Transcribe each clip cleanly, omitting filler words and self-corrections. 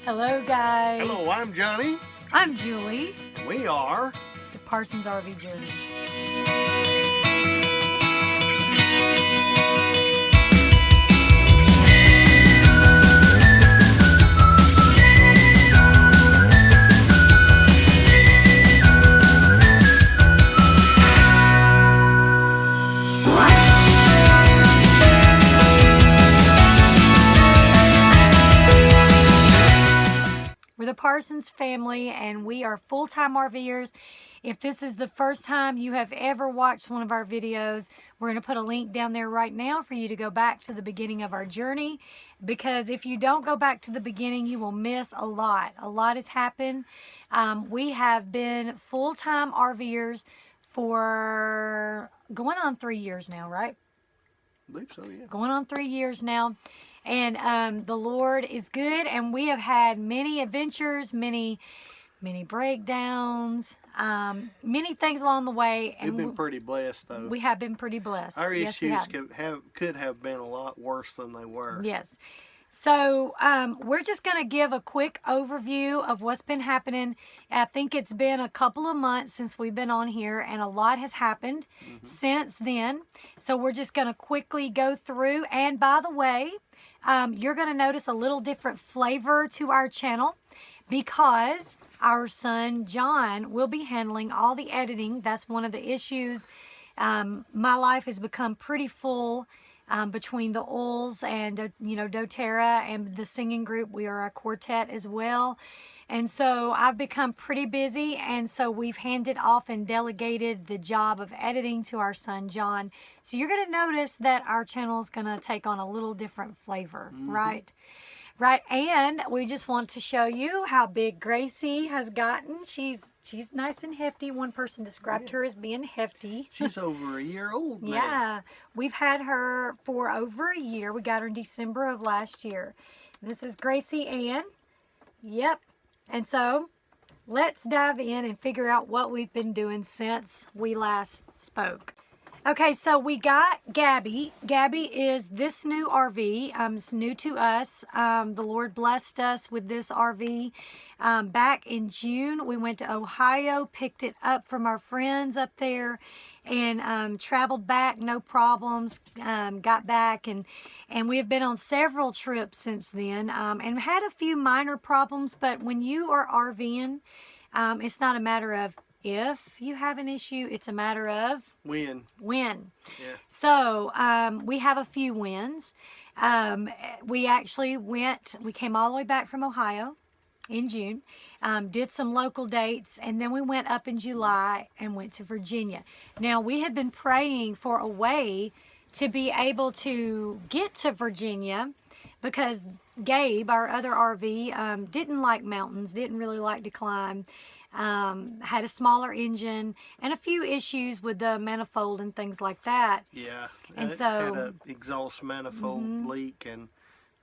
Hello, guys. Hello, I'm Johnny. I'm Julie. We are The Parsons RV Journey. We're the Parsons family, and we are full-time RVers. If this is the first time you have ever watched one of our videos, we're going to put a link down there right now for you to go back to the beginning of our journey, because if you don't go back to the beginning, you will miss a lot. A lot has happened. We have been full-time RVers for going on 3 years now, right? I believe so, yeah. Going on 3 years now. And the Lord is good, and we have had many adventures, many breakdowns, many things along the way. And We've been pretty blessed, though. We have been pretty blessed. Our Yes, we issues have. could have been a lot worse than they were. Yes. So we're just going to give a quick overview of what's been happening. I think it's been a couple of months since we've been on here, and a lot has happened since then. So we're just going to quickly go through. And by the way, you're going to notice a little different flavor to our channel because our son John will be handling all the editing. That's one of the issues. My life has become pretty full. Between the Oils and, doTERRA and the singing group. We are a quartet as well. And so I've become pretty busy, and so we've handed off and delegated the job of editing to our son, John. So you're going to notice that our channel is going to take on a little different flavor, right? Right, and we just want to show you how big Gracie has gotten. She's nice and hefty. One person described her as being hefty. She's over a year old now. Yeah, we've had her for over a year. We got her in December of last year. This is Gracie Ann. Yep. And so let's dive in and figure out what we've been doing since we last spoke. Okay, so we got Gabby. Gabby is this new RV. It's new to us. The Lord blessed us with this RV. Back in June, we went to Ohio, picked it up from our friends up there, and traveled back, no problems. Got back, and we have been on several trips since then, and had a few minor problems. But when you are RVing, it's not a matter of if you have an issue, it's a matter of when. Yeah. So we have a few wins. We actually we came all the way back from Ohio in June, did some local dates, and then we went up in July and went to Virginia. Now, we had been praying for a way to be able to get to Virginia because Gabe, our other RV, didn't like mountains, didn't really like to climb. Had a smaller engine and a few issues with the manifold and things like that. Yeah, and it so had an exhaust manifold leak, and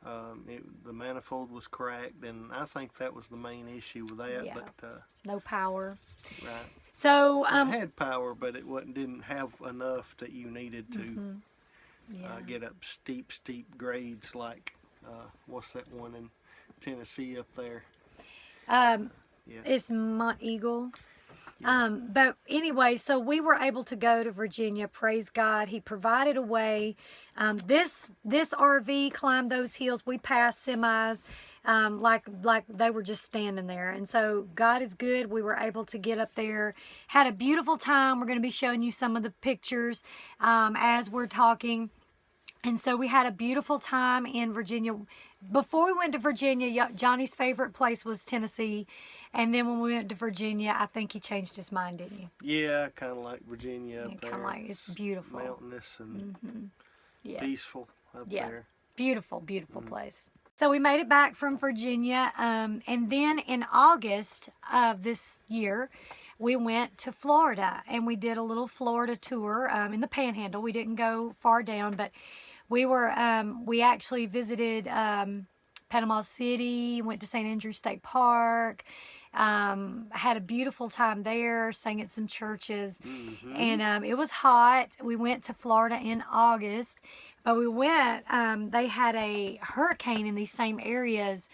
the manifold was cracked, and I think that was the main issue with that. Yeah. But no power. right, So it had power, but it didn't have enough that you needed to get up steep grades like what's that one in Tennessee up there? It's Mount Eagle. But anyway, so we were able to go to Virginia. Praise God. He provided a way. This RV climbed those hills. We passed semis like they were just standing there. And so God is good. We were able to get up there. Had a beautiful time. We're going to be showing you some of the pictures as we're talking. And so we had a beautiful time in Virginia. Before we went to Virginia, Johnny's favorite place was Tennessee. And then when we went to Virginia, I think he changed his mind, didn't you? Yeah, kind of like Virginia up there. Kind of like, it's beautiful. Mountainous and peaceful up there. Beautiful, beautiful place. So we made it back from Virginia. And then in August of this year, we went to Florida. And we did a little Florida tour in the Panhandle. We didn't go far down, but we actually visited Panama City, went to St. Andrews State Park, had a beautiful time there, sang at some churches, and it was hot. We went to Florida in August, but we went, they had a hurricane in these same areas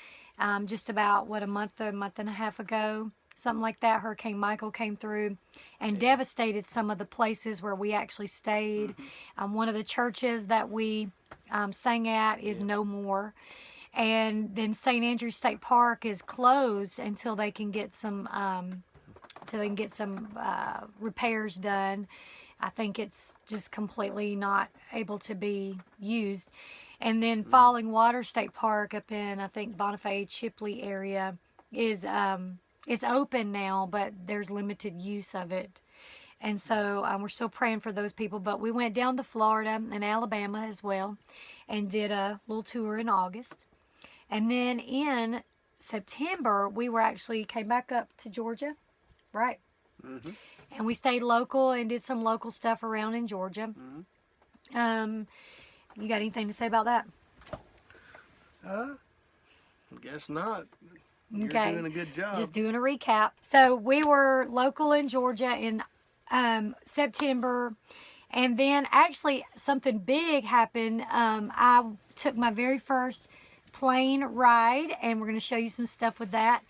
just about, a month and a half ago. Something like that. Hurricane Michael came through and devastated some of the places where we actually stayed. One of the churches that we sang at is no more. And then St. Andrews State Park is closed until they can get some repairs done. I think it's just completely not able to be used. And then Falling Water State Park up in, I think, Bonifay, Chipley area is it's open now, but there's limited use of it. And so we're still praying for those people. But we went down to Florida and Alabama as well and did a little tour in August. And then in September, we came back up to Georgia, right? Mm-hmm. And we stayed local and did some local stuff around in Georgia. You got anything to say about that? I guess not. You're Okay. doing a good job. Just doing a recap. So we were local in Georgia in September, and then actually something big happened. I took my very first plane ride, and we're going to show you some stuff with that.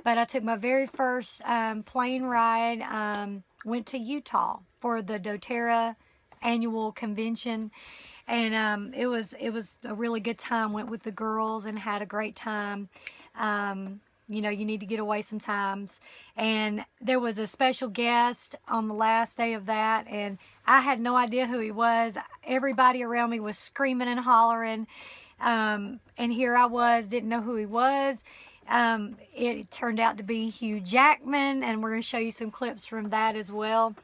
But I took my very first plane ride, went to Utah for the doTERRA annual convention. And it was a really good time. Went with the girls and had a great time. You know, you need to get away sometimes. And there was a special guest on the last day of that, and I had no idea who he was. Everybody around me was screaming and hollering. And here I was, didn't know who he was. It turned out to be Hugh Jackman, and we're going to show you some clips from that as well.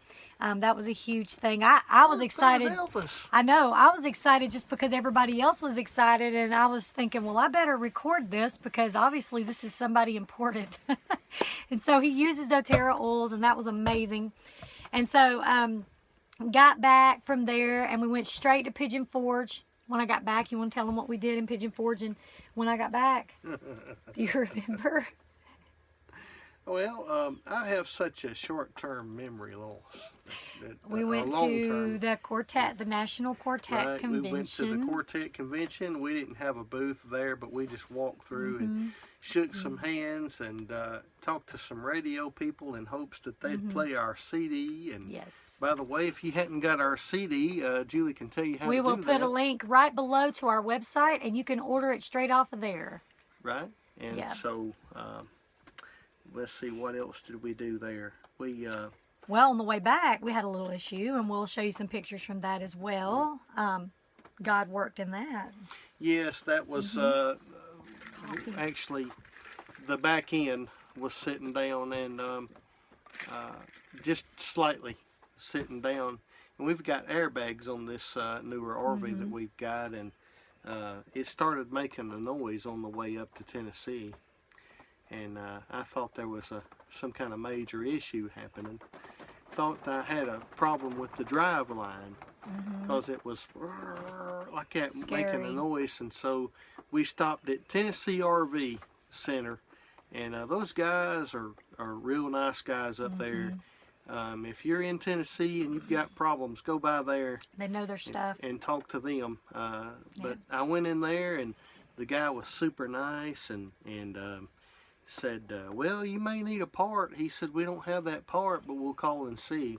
That was a huge thing. I was excited. Elvis. I know. I was excited just because everybody else was excited, and I was thinking, well, I better record this because obviously this is somebody important. And so he uses doTERRA oils, and that was amazing. And so got back from there, and we went straight to Pigeon Forge. When I got back, you want to tell them what we did in Pigeon Forge and when I got back? Do you remember? Well, I have such a short-term memory loss. We went to the quartet, the National Quartet Convention. We went to the Quartet Convention. We didn't have a booth there, but we just walked through and shook some hands and talked to some radio people in hopes that they'd play our CD. And yes. By the way, if you hadn't got our CD, Julie can tell you how to do that. We will put a link right below to our website, and you can order it straight off of there. Right? And so... let's see, what else did we do there? Well, on the way back, we had a little issue, and we'll show you some pictures from that as well. God worked in that. Yes, that was actually the back end was sitting down and just slightly sitting down. And we've got airbags on this newer RV that we've got, and it started making a noise on the way up to Tennessee. And I thought there was some kind of major issue happening. Thought I had a problem with the drive line because it was like that, making a noise. And so we stopped at Tennessee RV Center, and those guys are real nice guys up there. If you're in Tennessee and you've got problems, go by there. They know their stuff. And talk to them. But I went in there, and the guy was super nice and said, well, you may need a part. He said, we don't have that part, but we'll call and see.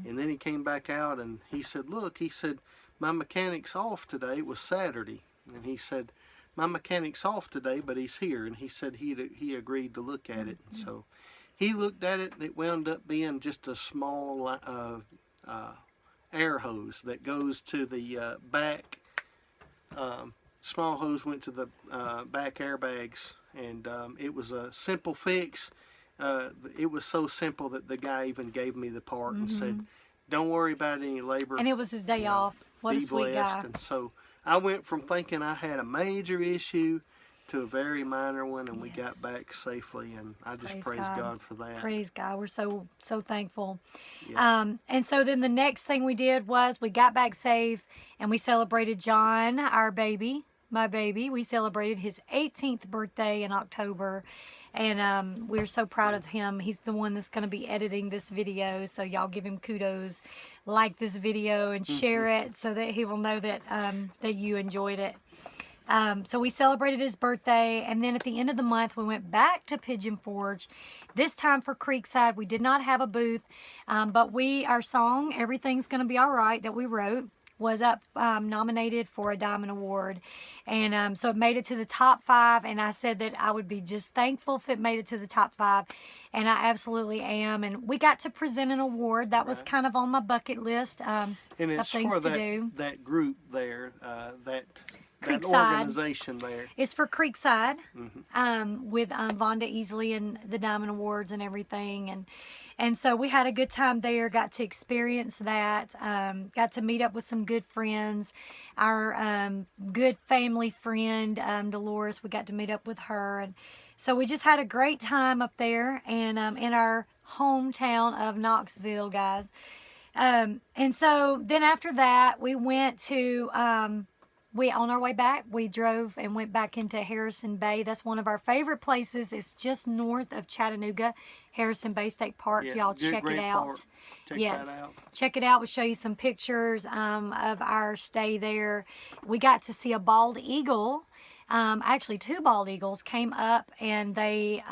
And then he came back out and he said, look, he said, my mechanic's off today. It was Saturday. And he said, my mechanic's off today, but he's here. And he said he agreed to look at it. And so he looked at it, and it wound up being just a small air hose that goes to the back. Small hose went to the back airbags, and it was a simple fix. It was so simple that the guy even gave me the part and said, don't worry about any labor. And it was his day off. What a sweet guy. And so I went from thinking I had a major issue to a very minor one, and we got back safely, and I just praise God for that. Praise God. We're so thankful. Yeah. And so then the next thing we did was we got back safe, and we celebrated John, our baby. My baby. We celebrated his 18th birthday in October, and we're so proud of him. He's the one that's going to be editing this video, so y'all give him kudos, like this video and share it so that he will know that that you enjoyed it. So we celebrated his birthday, and then at the end of the month, we went back to Pigeon Forge. This time for Creekside, we did not have a booth, but our song "Everything's Gonna Be All Right" that we wrote was up nominated for a Diamond Award, and so it made it to the top 5. And I said that I would be just thankful if it made it to the top 5, and I absolutely am. And we got to present an award that was kind of on my bucket list And of it's things for to do. that group there, that Creekside. organization there. It's for Creekside, Mm-hmm. with Vonda Easley and the Diamond Awards and everything, and so we had a good time there. Got to experience that. Got to meet up with some good friends. Our good family friend Dolores. We got to meet up with her, and so we just had a great time up there, and in our hometown of Knoxville, guys. And so then after that, we went to. On our way back, we drove and went back into Harrison Bay. That's one of our favorite places. It's just north of Chattanooga, Harrison Bay State Park. Yeah, Y'all good check it great out. park. Check Yes, that out. check it out. We'll show you some pictures of our stay there. We got to see a bald eagle. Actually, 2 bald eagles came up, and they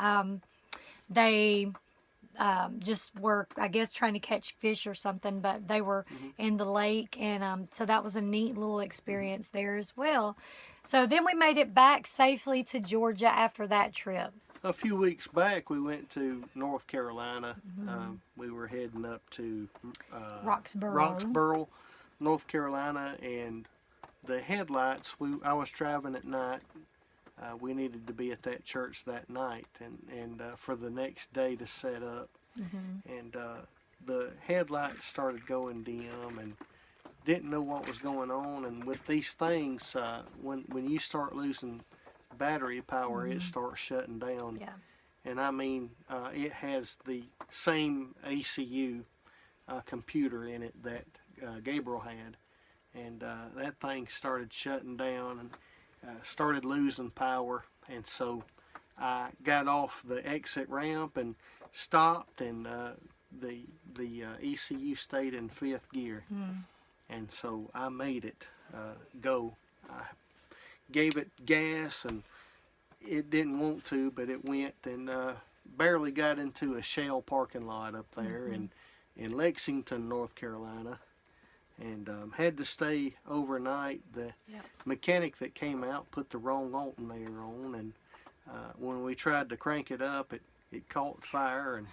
just were, I guess, trying to catch fish or something, but they were in the lake, and so that was a neat little experience there as well. So then we made it back safely to Georgia after that trip. A few weeks back, we went to North Carolina. We were heading up to Roxboro, North Carolina, and the headlights. I was traveling at night. We needed to be at that church that night, and for the next day to set up. And the headlights started going dim, and didn't know what was going on. And with these things, when you start losing battery power, it starts shutting down. Yeah. And I mean, it has the same ECU computer in it that Gabriel had, and that thing started shutting down and started losing power. And so I got off the exit ramp and stopped, and the ECU stayed in 5th gear. And so I made it go. I gave it gas, and it didn't want to, but it went, and barely got into a Shell parking lot up there in Lexington, North Carolina, and had to stay overnight. The mechanic that came out put the wrong alternator on, and when we tried to crank it up, it caught fire, and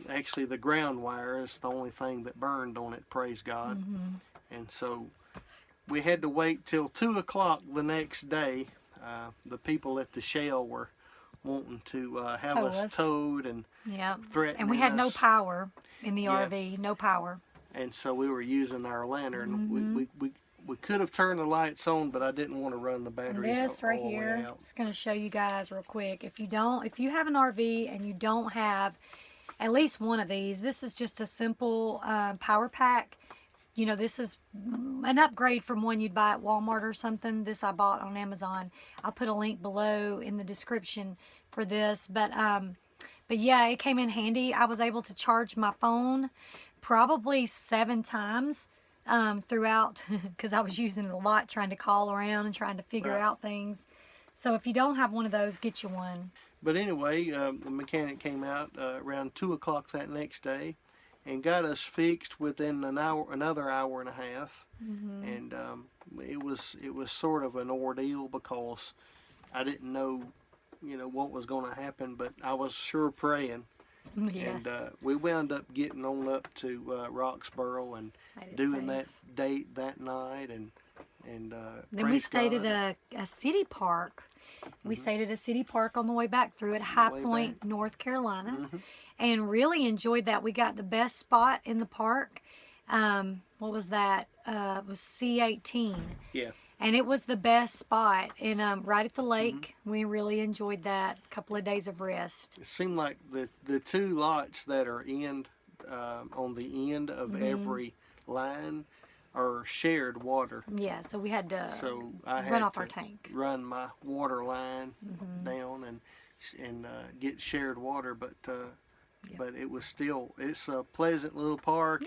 actually the ground wire is the only thing that burned on it, praise God. And so we had to wait till 2 o'clock the next day. The people at the Shell were wanting to have us towed and threatening and we had no us. power in the RV, no power. And so we were using our lantern. We could have turned the lights on, but I didn't want to run the batteries This right all the way here, out. just going to show you guys real quick. If you have an RV and you don't have at least one of these, this is just a simple power pack. You know, this is an upgrade from one you'd buy at Walmart or something. This I bought on Amazon. I'll put a link below in the description for this. But yeah, it came in handy. I was able to charge my phone probably 7 times throughout, because I was using it a lot trying to call around and trying to figure out things. So if you don't have one of those, get you one. But anyway, the mechanic came out around 2 o'clock that next day and got us fixed within another hour and a half. And it was sort of an ordeal because I didn't know, what was going to happen, but I was sure praying. Yes. And we wound up getting on up to Roxboro and doing that date that night, and then we stayed at a city park. We stayed at a city park on the way back through at High Point, North Carolina, and really enjoyed that. We got the best spot in the park. What was that? It was C18. Yeah. And it was the best spot, and right at the lake. We really enjoyed that. Couple of days of rest. It seemed like the 2 lots that are on the end of every line are shared water. Yeah, so we had to I run off our tank. Run my water line down and get shared water, but it was still, it's a pleasant little park,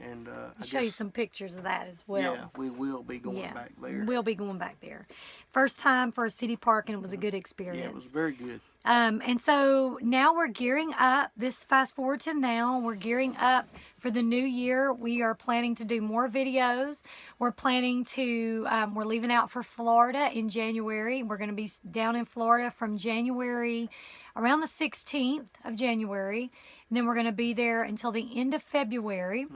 And I'll show you some pictures of that as well. Yeah, we will be going back there. We'll be going back there. First time for a city park, and it was a good experience. Yeah, it was very good. And so now we're gearing up. This fast forward to now, we're gearing up for the new year. We are planning to do more videos. We're planning to, we're leaving out for Florida in January. We're going to be down in Florida from January, around the 16th of January. And then we're going to be there until the end of February.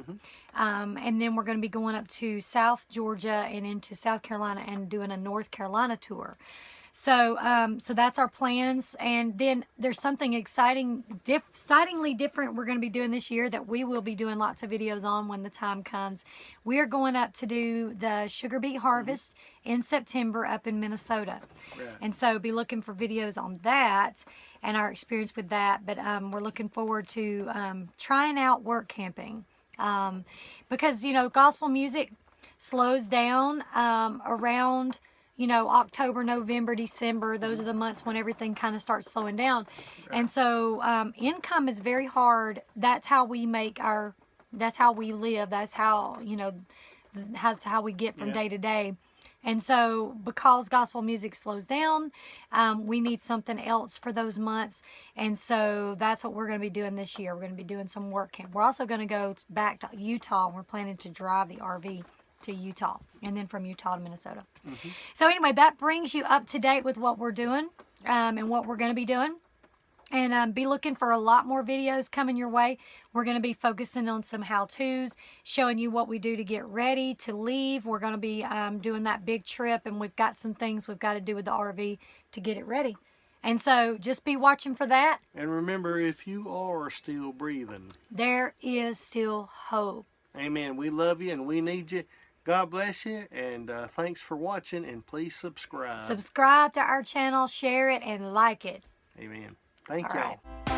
And then we're going to be going up to South Georgia and into South Carolina and doing a North Carolina tour. So so that's our plans. And then there's something excitingly different we're going to be doing this year that we will be doing lots of videos on when the time comes. We are going up to do the sugar beet harvest in September up in Minnesota. Right. And so be looking for videos on that and our experience with that. But we're looking forward to trying out work camping. Because, you know, gospel music slows down around, you know, October, November, December. Those are the months when everything kind of starts slowing down. Right. And so income is very hard. That's how we make that's how we live. That's how, you know, that's how we get from day to day. And so because gospel music slows down, we need something else for those months. And so that's what we're going to be doing this year. We're going to be doing some work camp. We're also going to go back to Utah. And we're planning to drive the RV to Utah and then from Utah to Minnesota. So anyway, that brings you up to date with what we're doing and what we're going to be doing. And be looking for a lot more videos coming your way. We're going to be focusing on some how-tos, showing you what we do to get ready to leave. We're going to be doing that big trip, and we've got some things we've got to do with the RV to get it ready. And so just be watching for that. And remember, if you are still breathing, there is still hope. Amen. We love you and we need you. God bless you, and thanks for watching, and please subscribe. Subscribe to our channel, share it, and like it. Amen. Thank All y'all. right.